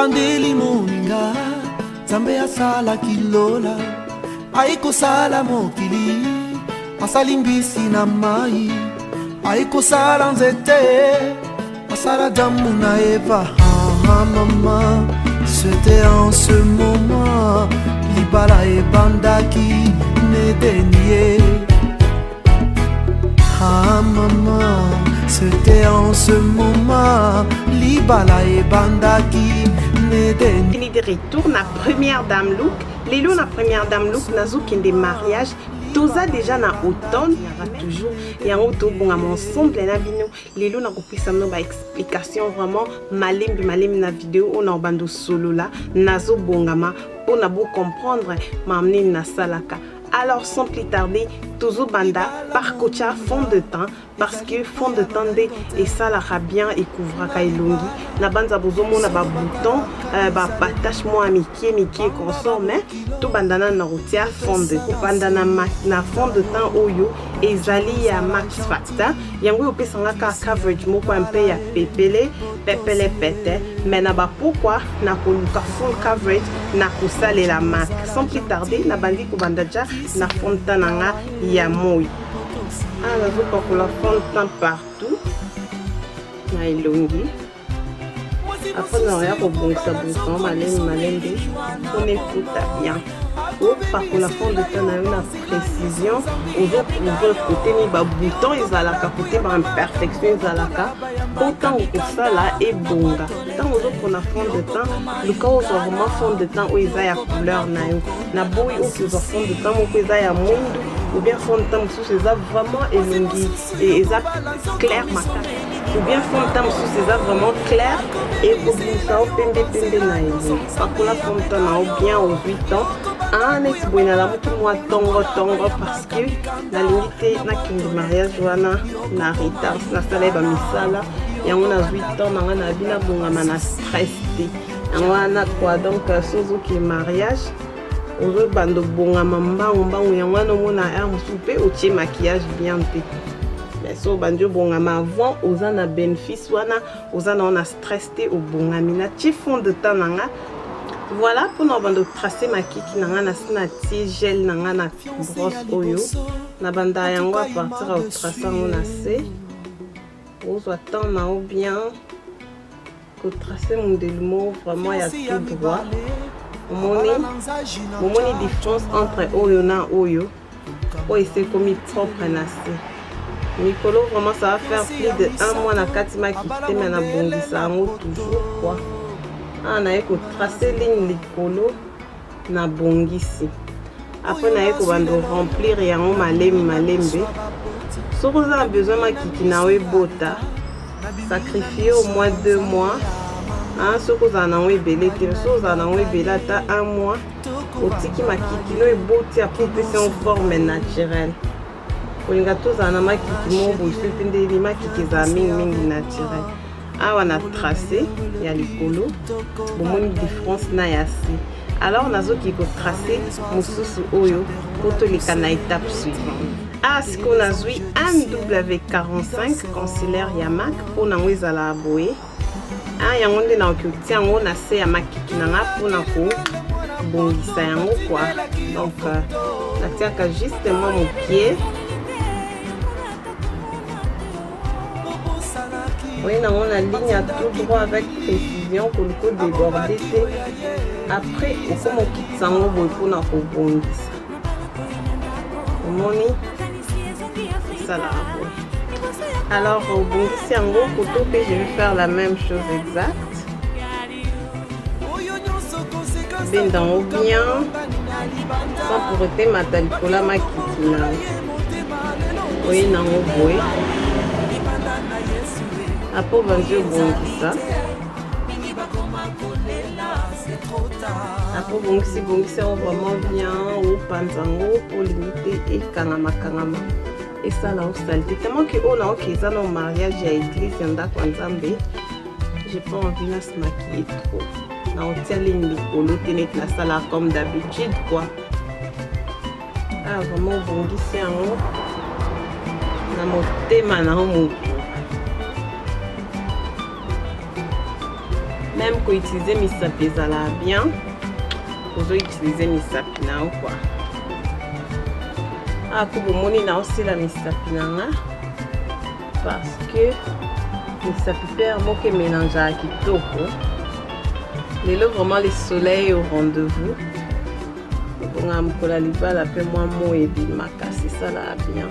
ebandeli moninga Nzambe asala kilola aikosala mokili asali mbisi na mai aikosala nzete asala damu na Eva. Maman, c'était en ce moment libala ebandaki nedenie. Maman, c'était en ce moment libala ebandaki nedenie. Fini de retour na première dame look. Lelo na première dame look nazoki des mariages. Toza déjà na automne, il y aura toujours yango to bonga ensemble na bino. Lelo na kopisa no ba explication vraiment malembi na vidéo on a bando solo là nazo bongama on a beau comprendre m'amener na salaka. Alors sans plus tarder, Tozo Banda par Kocha fond de teint parce que fond de teint et ça la bien et couvra kailongi na banza bozomo na ba bouton ba tache moi miki consort mais tout bandana na rotia fond de bandana na fond de teint oyo ezali ya Max Factor yango yo pesanga ka coverage moko un peu ya pepele pete mais na ba pourquoi na koluka full coverage na kusale la marque sans plus tarder na bandi ko bandaja na fond de teint nga ya moi. Ah, je veux pour la fond de teint partout. Na ilongi. Après, on a pour bon ça bouton, malembe. On écoute bien. Pour la fond de teint, on a une précision. Aux autres côtés, ni ba bouton, ils ont la côté par imperfection, ils ont la autant que ça là est bonga. Tant aux autres pour la fond de teint, le cas où ils ont vraiment fond de teint où ils ont la couleur na beau où ils ont fond de teint où ils ont la moindre. Ou bien fond de teint sous ces vraiment élongis et ça clair matin. Ou bien fond de teint sous ces vraiment clair et pour ça au pende naïve. Par contre la fond de teint bien aux 8 ans. Un ex boina la mutu moi tongo parce que la limite na kingi mariage wana na retard na sala ba misala yango na 8 ans na bina bongama na stress te. Yango na quoi donc sozo ki mariage ozo bando bonga mbangu yango no mona air soupe o tie maquillage bien te mais so banjo bonga avant oza na bénéfice wana oza na on stress te o bonga mina ti fond de teint nanga. Voilà pour nous bando tracer ma kiki nanga na sina ti gel nanga na brosse oyo na banda yango à partir au tracer on a c'est ozo attendre na bien que tracer mon délumo vraiment il y a tout droit. Mon différence entre oyo na oyo c'est comme propre nasi Nicolo vraiment ça va faire plus de 1 mois na katima kite mais na bongisa ngo toujours quoi na yeko tracer ligne likolo na bongisi après na yeko bando remplir yango malembe so vous avez besoin makiki na we bota sacrifier au moins 2 mois. Ce que vous en avez belé, vous en avez belé à 1 mois. Au tiki makiki no eboti après c'est en forme naturelle. Pour les gâteaux en a makiki mo bo sepinde li makiki za mingi naturel. Ah on a tracé il y a likolo. Bon mon différence na yasi. Alors nazo ki ko tracer mususu oyo poto lika na étape suivante. Ah ce qu'on a zui MW45 concealer Yamac pour na wezala boye. Ah yango nde na okuti yango na se ya makiki na nga pour na ko bongisa yango quoi. Donc natiaka justement mon pied. Oui, on a ligne à tout droit avec précision pour le coup déborder. Après, au fond, on quitte ça pour na ko bongisa. Moni ça là. Alors au bongisi en gros photo que je vais faire la même chose exacte. Bien d'en haut bien sans pour autant matalikola makikina. Oui non oui. Après banjo bongisa. Après bongisi vraiment bien au panzango pour limiter et kangama. Et ça là au saleté tellement que on a ok ça dans mariage à église yanda kwanzambe j'ai pas envie de se maquiller trop na hôtel ligne likolo tenir la salle comme d'habitude quoi. Ah vraiment bongisi yango na motema na mo même ko utiliser misapi ezala bien ozo utiliser misapi na quoi ko bomoni na osila misapi nanga parce que misapi père moko mélange à kitoko lelo vraiment le soleil au rendez-vous bonga mkola libala pe moi mo ebimaka c'est ça là bien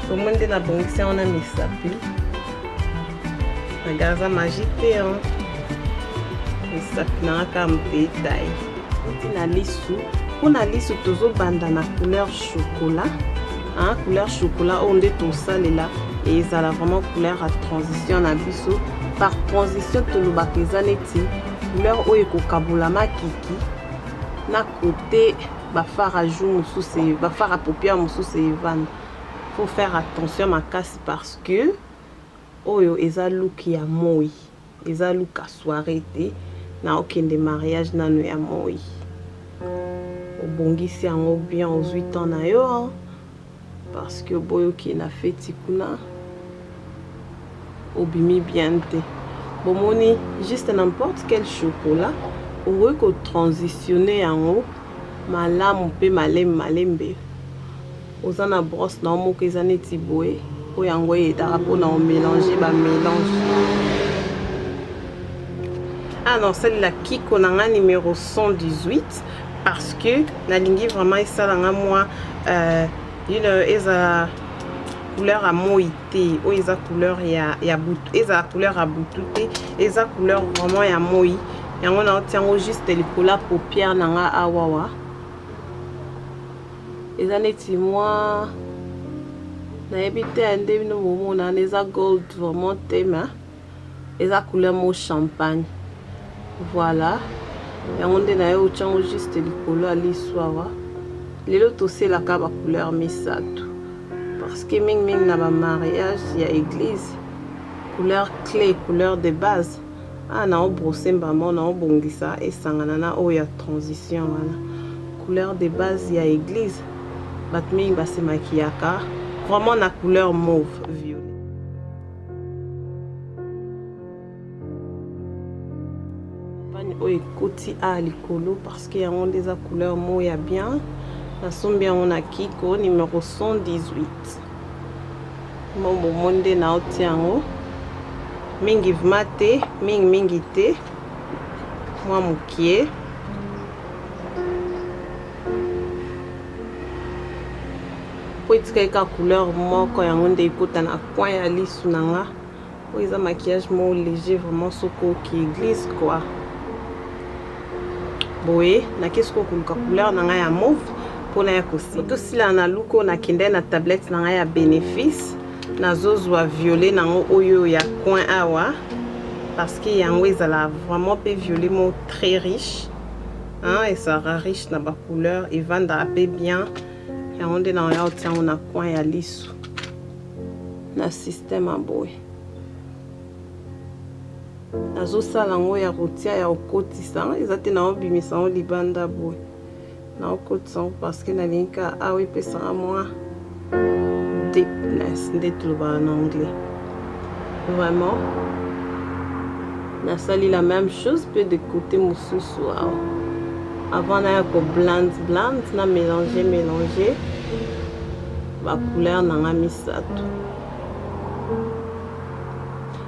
bomoni nde nabongisi yango na misapi Regarde magie hein. Misapi na ka mdetail. Na lisu. Pour na lisu tozo banda na couleur chocolat. Hein, couleur chocolat on est tout ça là et ça a vraiment couleur à transition na biso. Par transition to lo bakeza neti couleur oyo ko kabulama kiki. Na côté ba fard à jour mususu ba fard à paupières mususu evan. Faut faire attention makasi parce que oyo eza look ya moi eza look à soirée te na okende mariage nanu ya moi obongisi yango bien aux 8 ans na yo hein? Parce que boyo ki na feti kuna obimi bien te bomoni juste n'importe quel chocolat ou ko transitionner yango malamu pe malembe ozana brosse na moko eza neti boye o yango etaka mpona omélanger bamélange non celle-là kiko nanga numéro 118 parce que nalingi vraiment esalanga moi eza couleur à moïté o eza couleur ya butu eza couleur à butu te eza couleur vraiment ya moi yango na otiango juste likola paupière nanga awawa eza neti moi nayebi te ande bino bomona eza gold vraiment tema eza couleur mo champagne voilà yango nde na yo otiango juste likolo ya lisu awa lelo toselaka ba couleur misato parce que mingi na ba mariage ya église couleur clé couleur de base na obrosser mbamo na obongisa esangana na oyo ya transition wana couleur de base ya église bato mingi basemakiyaka vraiment na couleur mauve violet. Oyo ekoti a likolo parce que yango nde eza couleur mo ya bien nasombi yango na kiko numéro 118 momomoni nde na oti yango mingi vma te mingi te mwa mokie po etikali ka couleur moko yango nde ekota na coin ya lisu nanga oyo eza maquillage mo léger vraiment soko ki église quoi boye nakesi kokoluka couleur nanga ya mauve mpona ya kosi tosila na luko nakende na tablette nanga ya bénéfice nazozwa violet nango oyo ya coin awa parce que yango ezala vraiment pe violet mo très riche hein, et ça riche na ba couleur evanda pe bien yango nde na ya otiango na coin ya lisu na système a boye nazosala yango ya kotia ya okotisa eza te na obimisa yango libanda boye na okotisa yango parce que nalingi awa epesanga mwa deepness nde tolobaka na anglais vraiment nasali la même chose pe de côté mosusu awa avant naya ko blande na mélanger ba couleur nanga misato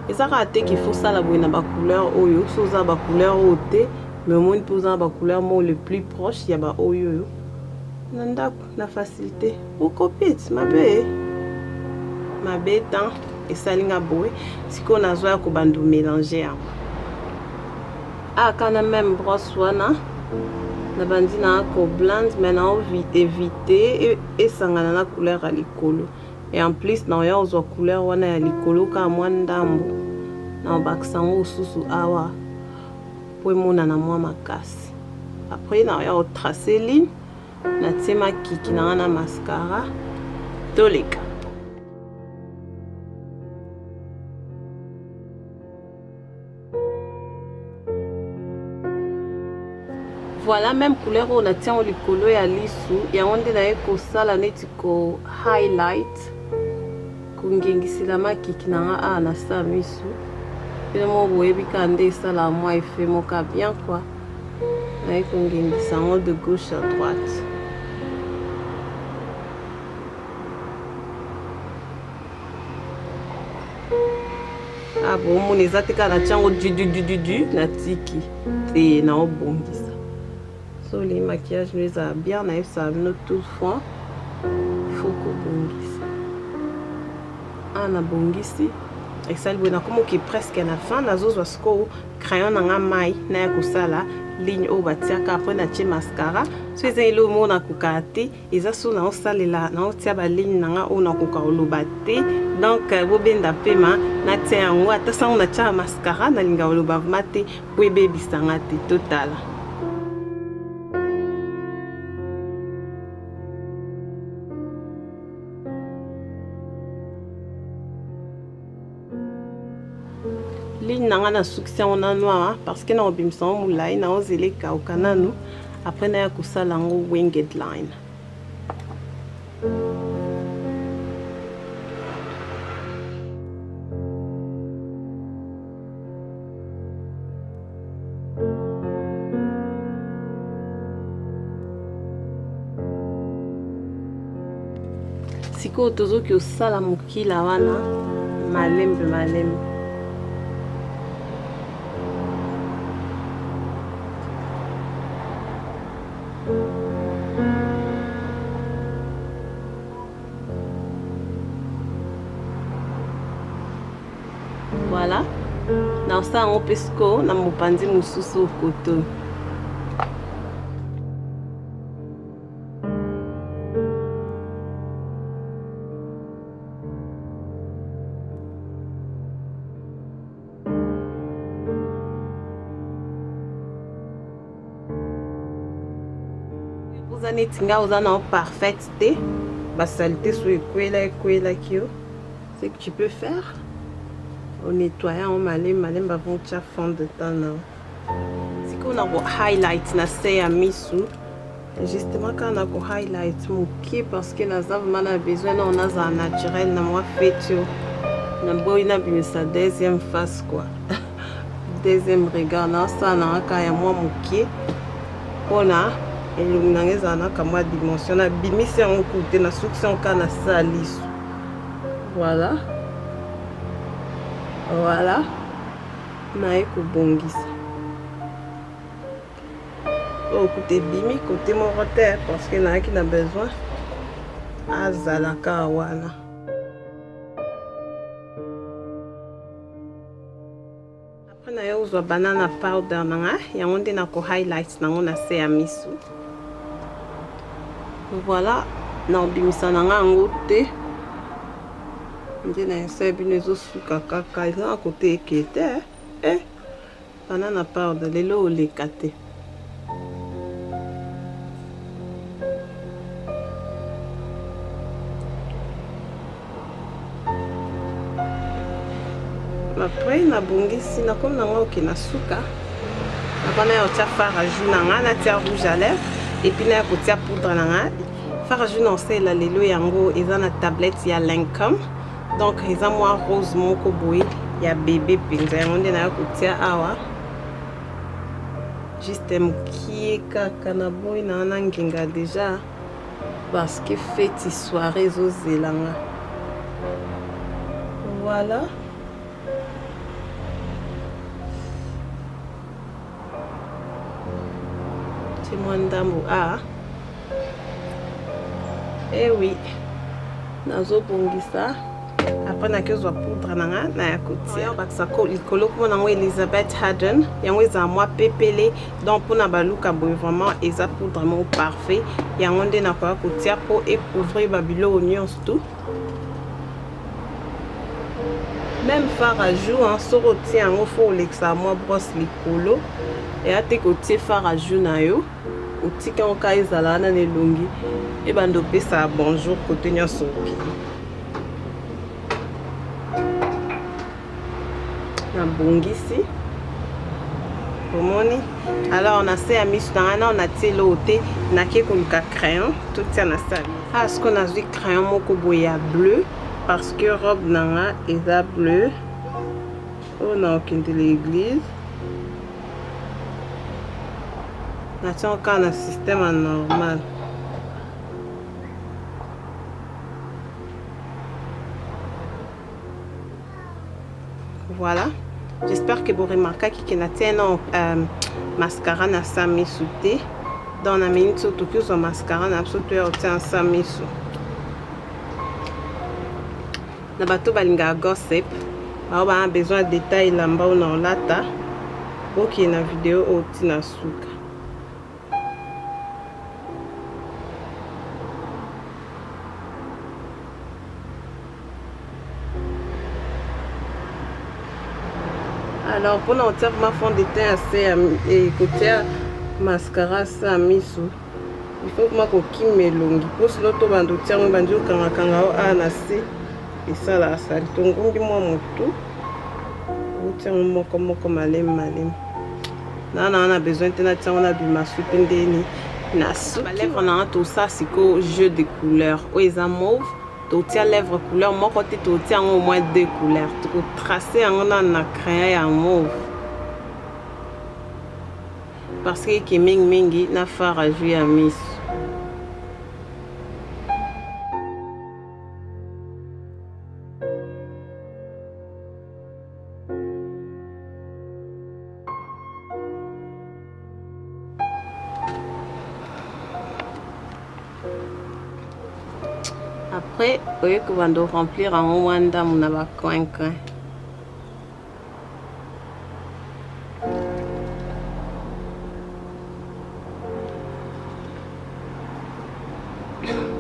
ezaka te qu'il faut ça la boye na ba couleur oyo soza ba couleur ote mais omoni poza ba couleur mo le plus proche ya ba oyo na ndako na facilité okopit mabe tan esalinga boye siko nazwa ya kobanda mélanger yango kana même brosse wana na bandi na ko blande mais na éviter esangana na couleur ya likolo et en plus na ya ozwa couleur wana ya likolo ka mwa ndambo na baksango osusu awa po emona na mwa makasi après na ya otracer ligne na tema kiki na mascara toleka. Voilà même couleur on a tient au likolo ya lisu yango nde na ekosala neti ko highlight kungengisila makiki nanga na sa misu Finalement, vous voyez que ça là, moi, il fait mon cas bien quoi. Avec un glissement de gauche à droite. Ah bon, mon exact cas na chango du na tiki et na obongisa. So les maquillages les a bien na ça no toutefois faut que bongisa. Ah na bongisi. Et ça le comme qui presque na fin na zo sko crayon na mai na kusala ligne au batiaka après na chi mascara. So ezelo mo na kukate eza so na osalela na otia ba ligne na o na kukaolobate. Donc bobenda pema na tia yango ata sango na tia mascara na linga oloba mate po ebebisanga te total. Ligne nanga na succès on a noir parce que na obimsa mulai na ozeleka okananu après na kusala ngo winged line. Siko tozo ki osala mokila wana malembe. Voilà. Na ça on pesco na mopandi mususu koto. Vous en êtes en parfaite, bah saleté sur le kio. C'est que tu peux faire en nettoyant en malem avant de fond de temps. C'est qu'on a un highlight na c'est à misu. Justement quand on a un highlight moqué parce que nous avons besoin on a un naturel na moi fait na boy na bien sa deuxième face quoi. Deuxième regard na ça na ka ya moi moqué. On a et le nangeza na kama dimension na bimisi en côté na suction kana salis. Voilà. Na eko bongisa. Oh côté bimi côté mon roteur parce que na qui n'a besoin azalaka wana. Après na yo zo banana powder nanga yango nde na ko highlights nango na se ya misu. Voilà, na bimisa nanga ngote. Ndina esa bino zo suka kaka eza côté ekete banana powder lelo olekate. Après na bongisi na comme nanga okina suka. Après na otia fard à joue nanga na tia rouge à lèvres et puis na kotia poudre nanga. Fard à joue non c'est la lelo yango eza na tablette ya Lancome. Donc eza moi rose moko boy ya bébé pinza yango nde na kotia awa. Juste mkie kaka na boy na nginga déjà parce que fête soirée zo zelanga. Voilà. C'est moi ndambo eh oui. Nazo bongisa. Après na kezwa poudre nanga na ya kotia baksa ko likolo ko nango Elizabeth Haden yango eza moi pepele donc pour na baluka boy vraiment eza poudre mo parfait yango nde na ko kotia pour couvrir babilo nyonso tout. Même fard à joue en soro tia yango faut lexa moi brosse likolo et ate kotie fard à joue na yo otika oka ezala na nelongi e bando pesa bonjour côté nyonso. Na bongisi pomoni alors on a fait à misu na on a telo ote na ke koluka crayon tout ça na ça ce qu'on a vu crayon moko boya bleu parce que robe nanga eza bleu On a aucune de l'église. On a encore un système normal. Voilà. J'espère que vous remarquez qu'il y a un mascara na sami souté. Dans la minute surtout que son mascara na absolument un sami sou. Na bato balinga gossip. On a besoin de détails là-bas ou dans lata. Ok, na vidéo au tina suka. Alors pour nous faire ma fond de teint assez et côté mascara ça miso. Il faut que ma coquille me longue. Pour ce l'autre bando tiens on banjo kanga a nasi et ça là ça tongongi moi moto. Ou tiens moi comme malem. Non on a besoin de tiens on a du masoupe ndeni na soupe. Ma lèvre on a tout ça c'est que jeu de couleurs. O eza mauve. Tu as lèvres couleur, moi côté tu as au moins 2 couleurs. Tu peux tracer en a crayon en mauve. Parce que mingi na faire à jouer à miss. Après, vous voyez que vous allez remplir en Rwanda, mon coin.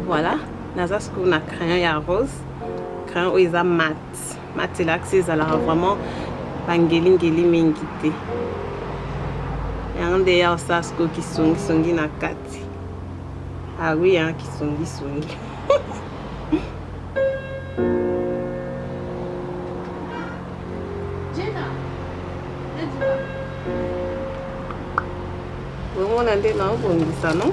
Voilà, naza ce qu'on a crayon rose, crayon ils a mat, c'est là que c'est alors vraiment bangeli mingité. Et on d'ailleurs ça ce qui sont na kati. Ah oui hein qui sont. Vraiment on a des là bon ça non?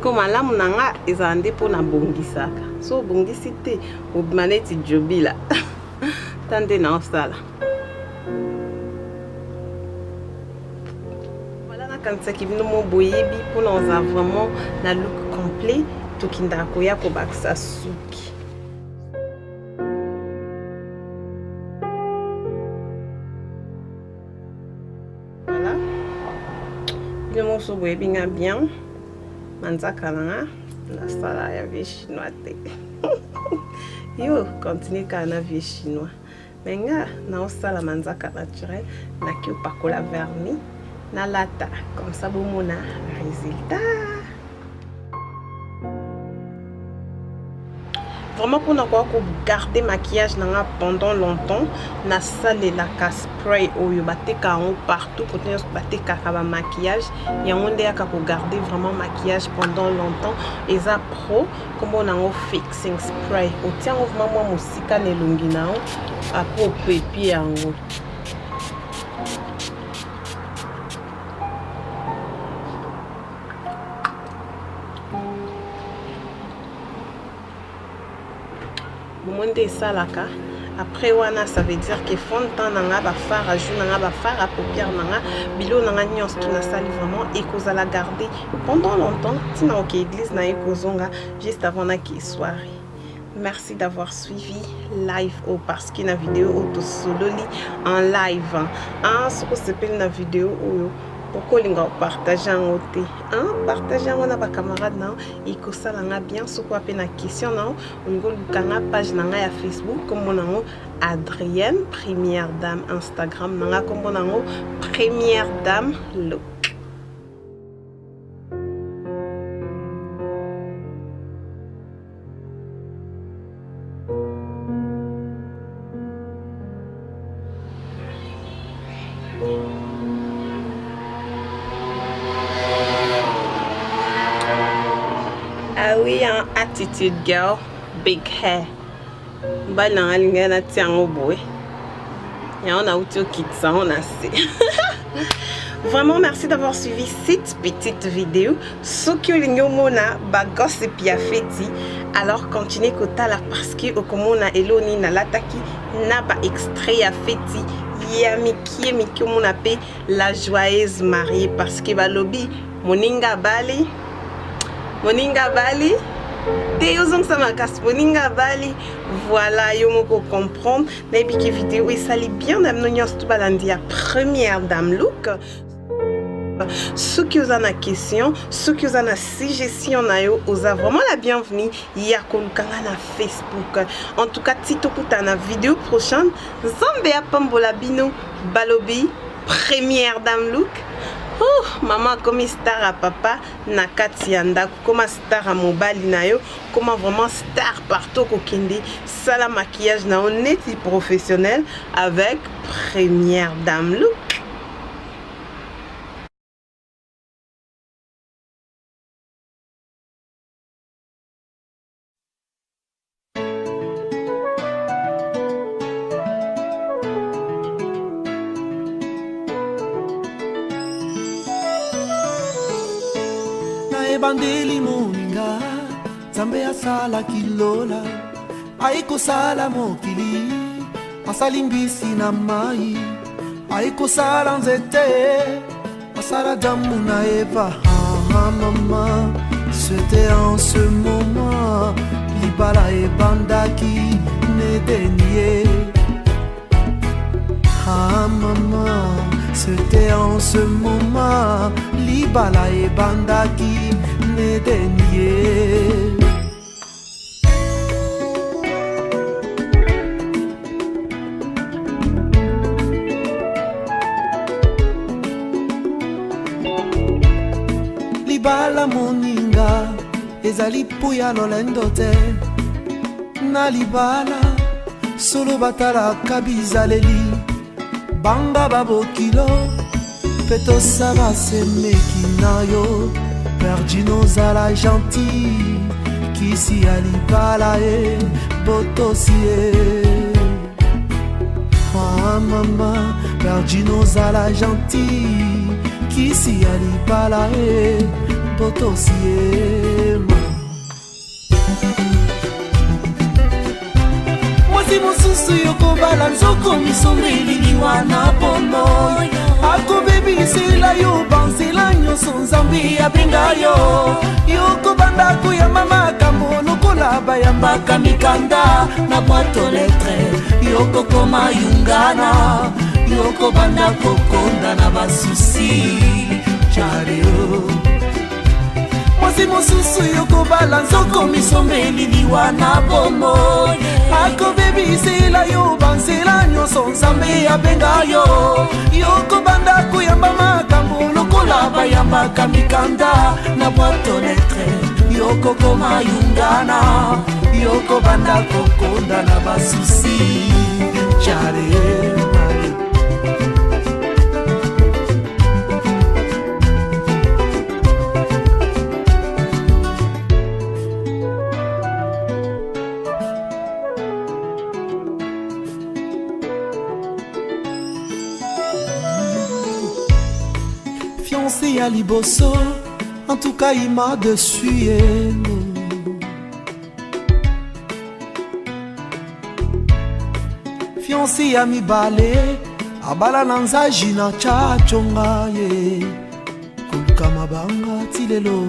Comme là mon anga ezande pour na bongisaka. So bongisite ou maneti jobi là. Tande na osala. Voilà na kanisa kibino mo boyebi pour nous avoir vraiment la look complet to kinda koya ko baksa suki. Voilà. Le morceau boyebi nga bien. Manzaka na sala ya vie chinois te. Yo continue ka na vie chinois. Menga na osala manzaka naturel na ki opakola vernis na lata comme ça bomona résultat. Vraiment pour ne pas garder maquillage pendant longtemps, na salle la spray oyo bateka en partout côté bateka ka maquillage et on est à garder vraiment maquillage pendant longtemps et ça pro comme on a un fixing spray au tient vraiment moi musika ne longi na après pipi en haut. Salaka. Après wana ça veut dire que fond de temps nanga ba fard à jour nanga ba fard à paupières nanga bilo nanga nyos tout na sali vraiment et qu'on la garder pendant longtemps tina ok église na ekozonga juste avant na ki soirée. Merci d'avoir suivi live au parce que na vidéo auto solo li en live hein ce que c'est une vidéo ou pourquoi linga partager en côté hein partager on a ba camarade na et que ça nga bien ce quoi pe na question na ngo lukanga page na ya Facebook comme monango Adrienne Première Dame Instagram na comme monango Première Dame look. Ah oui, un attitude girl, big hair. Balan alingana tiango boy. Ya on a uti kitsa on a se. Vraiment, merci d'avoir suivi cette petite vidéo. Ce que les mona bagos et pia feti. Alors continuez kota là parce que au komona eloni na lataki na ba extrait à feti. Yamiki miki mona pe la joyeuse mariée parce que ba lobby moninga bali Théozong Samakas, Moninga Bali, voilà, yo moko comprendre. N'abiki vidéo et sali bien d'amener tout balandia première dame look. Ceux qui ont une question, ceux qui ont une suggestion, vous avez vraiment la bienvenue. Il y a na Facebook. En tout cas, si tu as une vidéo prochaine, Zambia Pambola Bino Balobi, première dame look. Oh, maman comme star à papa na kati yanda comme star à mobali na yo comment vraiment star partout kokende sala maquillage na honnête professionnel avec première dame look. Ebandeli moninga Nzambe asala kilola Aiko sala mokili Asali mbisi na mai Aiko sala nzete Asala damu na Eva maman c'était en ce moment Libala ebandaki nedenie maman c'était en ce moment Libala ebandaki nedenie Libala moninga ezali puya lolendo te na libala solo batalaka bizaleli banga babokilo petosa basemeki na yo perdi nozala gentil kisi ya libala e botosi e mama perdi nozala gentil kisi ya libala e botosi e mwasi mosusu yokobala nzoko misombeli wana pono akobebisela yo banzela nyonso nzambe abenga yo yokobanda koyamba makambo lokola bayambaka mikanda na boîte lettre yokokoma yungana yokobanda kokonda na basusi jareo mwasi mosusu yokobala nzoko misombeli liwa na bomo akobebisela yo banzela nyonso nzambe abenga yo yokobanda koyamba makambo lokola bayambaka mikanda na boîte lettre yokokoma yungana yokobanda kokonda na basusi jareo fiancé à Liboso, en tout cas il m'a dessus. Fiancé à Mibale, abala nanzaji na chachonga ye, kuluka mabanga tilelo.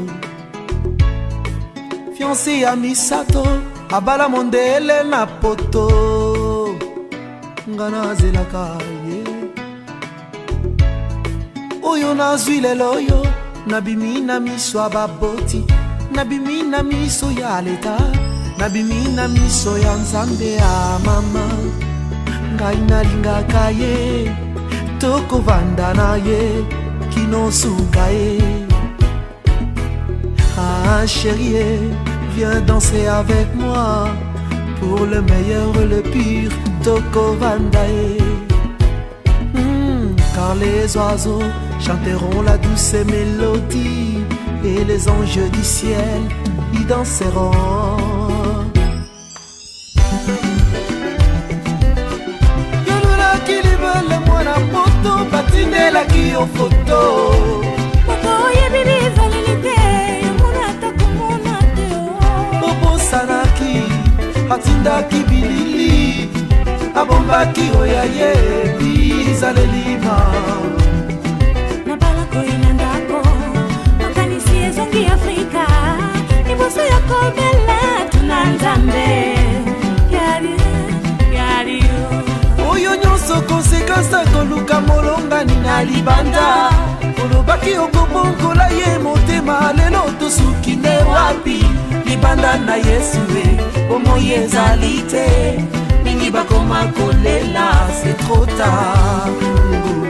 Fiancé à Misato, abala mondele na poto, ngana zelaka ye. Oyo nazwi lelo yo nabimi na miso ya baboti nabimi na miso ya leta nabimi na miso ya nzambe ya mama ngai nalingaka ye tokovanda na ye kinosuka ye ah chérie viens danser avec moi pour le meilleur le pire tokovanda ye car les oiseaux chanteront la douce mélodie et les anges du ciel y danseront. Yolula kilibele mwana poto patine nakangelaki yo foto obosanaki atindaki bilili abombaki oya ye bizalelima nabalakoina ndako makanisi ezongi Afrika liboso ya kobela tuna nzambe yari oyo nyonso konsekansi akoluka molongani na libanda olobaki okobongola ye motema lelo tosuki nde wapi libanda na Yesu bomoi ezali te mingi bakoma kolela c'est trop tard